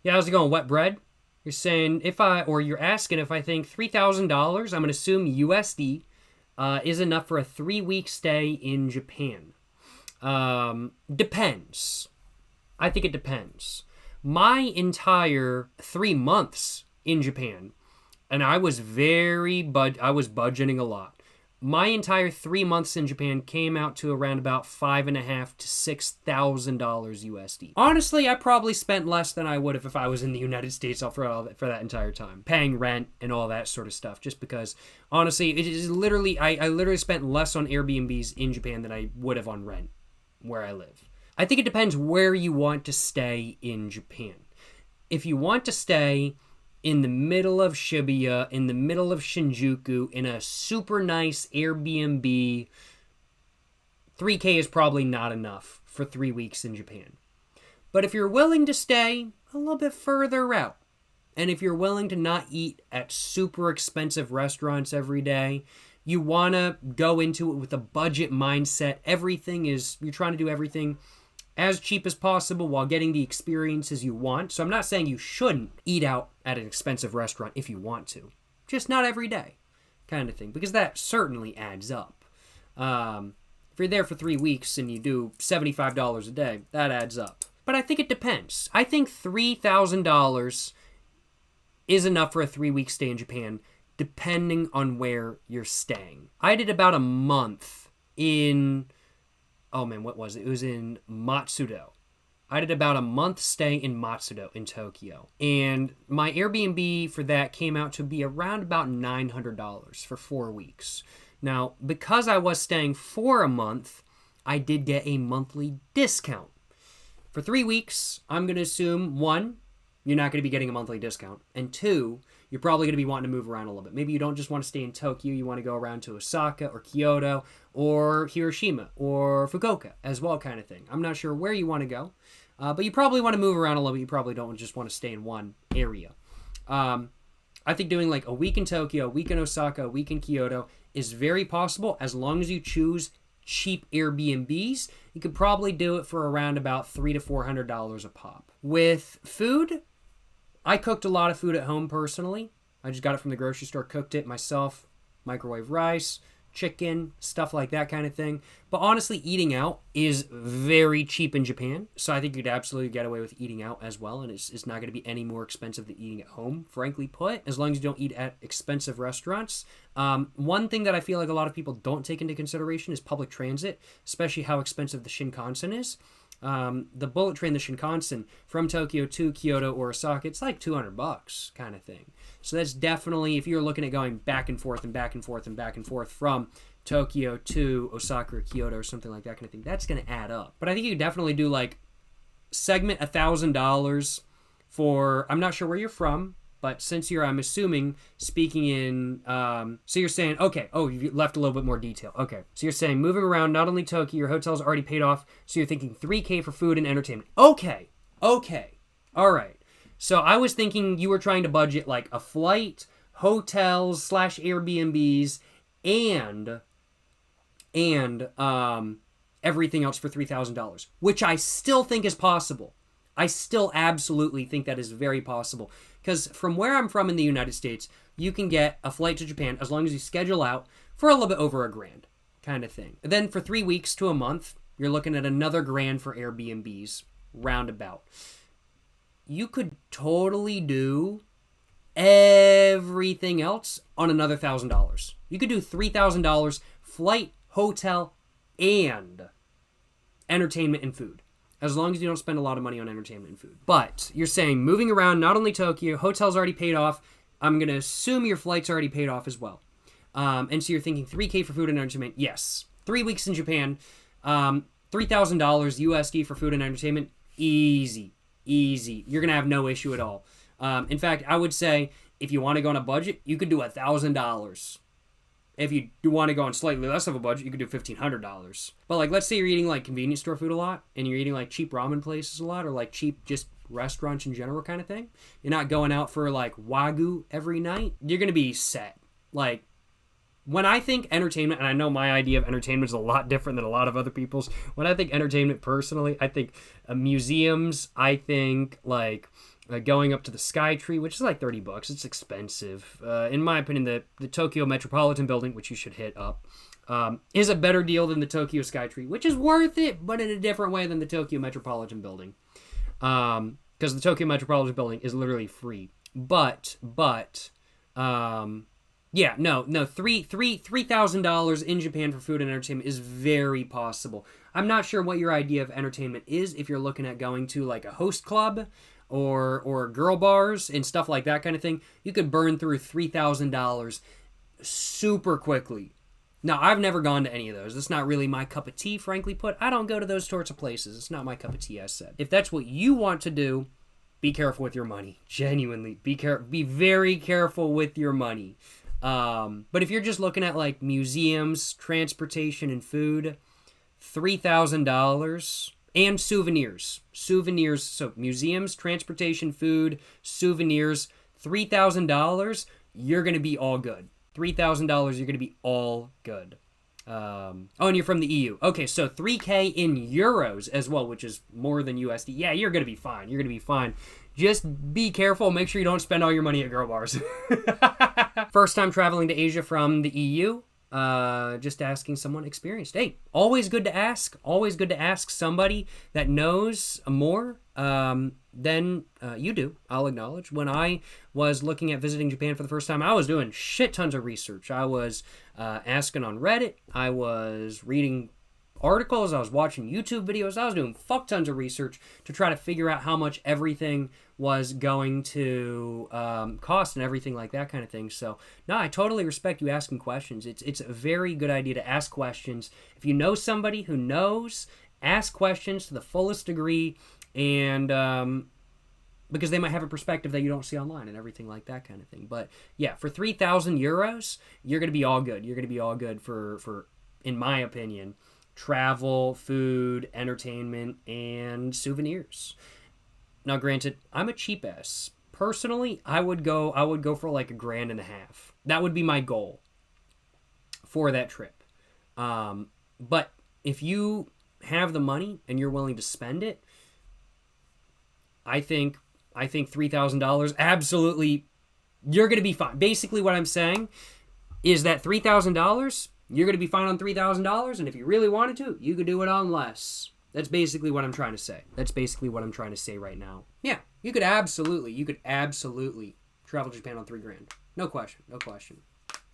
Yeah, how's it going, wet bread? You're saying or you're asking if I think $3,000, I'm going to assume USD, is enough for a 3 week stay in Japan. Depends. I think it depends. My entire 3 months in Japan, and I was budgeting a lot. My entire 3 months in Japan came out to around about $5,500 to $6,000 USD. Honestly, I probably spent less than I would have if I was in the United States for that entire time, paying rent and all that sort of stuff. Just because, honestly, it is literally I literally spent less on Airbnbs in Japan than I would have on rent where I live. I think it depends where you want to stay in Japan. If you want to stay in the middle of Shibuya, in the middle of Shinjuku, in a super nice Airbnb, 3K is probably not enough for 3 weeks in Japan. But if you're willing to stay a little bit further out, and if you're willing to not eat at super expensive restaurants every day, you want to go into it with a budget mindset. You're trying to do everything as cheap as possible while getting the experiences you want. So I'm not saying you shouldn't eat out at an expensive restaurant if you want to. Just not every day, kind of thing. Because that certainly adds up. If you're there for 3 weeks and you do $75 a day, that adds up. But I think it depends. I think $3,000 is enough for a 3 week stay in Japan, depending on where you're staying. I did about a month in... Oh man, what was it? It was in Matsudo. I did about a month stay in Matsudo in Tokyo. And my Airbnb for that came out to be around about $900 for 4 weeks. Now, because I was staying for a month, I did get a monthly discount. For 3 weeks, I'm going to assume, one, you're not going to be getting a monthly discount. And two, you're probably going to be wanting to move around a little bit. Maybe you don't just want to stay in Tokyo. You want to go around to Osaka or Kyoto or Hiroshima or Fukuoka as well, kind of thing. I'm not sure where you want to go, but you probably want to move around a little bit. You probably don't just want to stay in one area. I think doing like a week in Tokyo, a week in Osaka, a week in Kyoto is very possible as long as you choose cheap Airbnbs. You could probably do it for around about $300 to $400 a pop. With food, I cooked a lot of food at home personally. I just got it from the grocery store, cooked it myself, microwave rice, chicken, stuff like that kind of thing. But honestly, eating out is very cheap in Japan. So I think you'd absolutely get away with eating out as well. And it's not going to be any more expensive than eating at home, frankly put, as long as you don't eat at expensive restaurants. One thing that I feel like a lot of people don't take into consideration is public transit, especially how expensive the Shinkansen is. The bullet train, the Shinkansen, from Tokyo to Kyoto or Osaka, it's like $200 kind of thing. So that's definitely, if you're looking at going back and forth and back and forth and back and forth from Tokyo to Osaka or Kyoto or something like that kind of thing, that's going to add up. But I think you could definitely do like segment $1,000 for, I'm not sure where you're from, but since you're, I'm assuming, speaking in, so you're saying, okay, you left a little bit more detail. Okay, so you're saying moving around, not only Tokyo, your hotel's already paid off, so you're thinking 3K for food and entertainment. Okay, all right. So I was thinking you were trying to budget like a flight, hotels / Airbnbs, and everything else for $3,000, which I still think is possible. I still absolutely think that is very possible. Because from where I'm from in the United States, you can get a flight to Japan as long as you schedule out for a little bit over $1,000 kind of thing. And then for 3 weeks to a month, you're looking at another $1,000 for Airbnbs, roundabout. You could totally do everything else on another $1,000. You could do $3,000 flight, hotel, and entertainment and food, as long as you don't spend a lot of money on entertainment and food. But you're saying moving around, not only Tokyo, hotel's already paid off. I'm going to assume your flight's already paid off as well. And so you're thinking 3K for food and entertainment. Yes. 3 weeks in Japan, $3,000 USD for food and entertainment. Easy. You're going to have no issue at all. In fact, I would say if you want to go on a budget, you could do $1,000. If you do want to go on slightly less of a budget, you could do $1,500. But like, let's say you're eating like convenience store food a lot, and you're eating like cheap ramen places a lot, or like cheap just restaurants in general kind of thing. You're not going out for like Wagyu every night. You're going to be set. Like, when I think entertainment, and I know my idea of entertainment is a lot different than a lot of other people's. When I think entertainment personally, I think museums, I think like going up to the Sky Tree, which is like $30. It's expensive. In my opinion, the Tokyo Metropolitan Building, which you should hit up, is a better deal than the Tokyo Sky Tree, which is worth it, but in a different way than the Tokyo Metropolitan Building. Because the Tokyo Metropolitan Building is literally free. Yeah, no, $3,000 in Japan for food and entertainment is very possible. I'm not sure what your idea of entertainment is if you're looking at going to like a host club or girl bars and stuff like that kind of thing. You could burn through $3,000 super quickly. Now, I've never gone to any of those. It's not really my cup of tea, frankly put. I don't go to those sorts of places. It's not my cup of tea, as said. If that's what you want to do, be careful with your money. Genuinely, be very careful with your money. But if you're just looking at like museums, transportation, and food, $3,000 and souvenirs. So museums, transportation, food, souvenirs, $3,000, you're going to be all good. $3,000, you're going to be all good. And you're from the EU. Okay, so $3K in euros as well, which is more than USD. Yeah, you're going to be fine. You're going to be fine. Just be careful. Make sure you don't spend all your money at girl bars. First time traveling to Asia from the EU. Just asking someone experienced. Hey, always good to ask. Always good to ask somebody that knows more than you do. I'll acknowledge. When I was looking at visiting Japan for the first time, I was doing shit tons of research. I was asking on Reddit. I was reading articles. I was watching YouTube videos. I was doing fuck tons of research to try to figure out how much everything was going to cost and everything like that kind of thing. So, no, I totally respect you asking questions. It's a very good idea to ask questions. If you know somebody who knows, ask questions to the fullest degree, and because they might have a perspective that you don't see online and everything like that kind of thing. But yeah, for 3,000 euros, you're going to be all good. You're going to be all good for, in my opinion, travel, food, entertainment, and souvenirs. Now, granted, I'm a cheap ass. Personally, I would go for like $1,500. That would be my goal for that trip. But if you have the money and you're willing to spend it, I think $3,000, absolutely, you're going to be fine. Basically, what I'm saying is that $3,000, you're going to be fine on $3,000, and if you really wanted to, you could do it on less. That's basically what I'm trying to say. That's basically what I'm trying to say right now. Yeah, you could absolutely travel to Japan on $3,000. No question.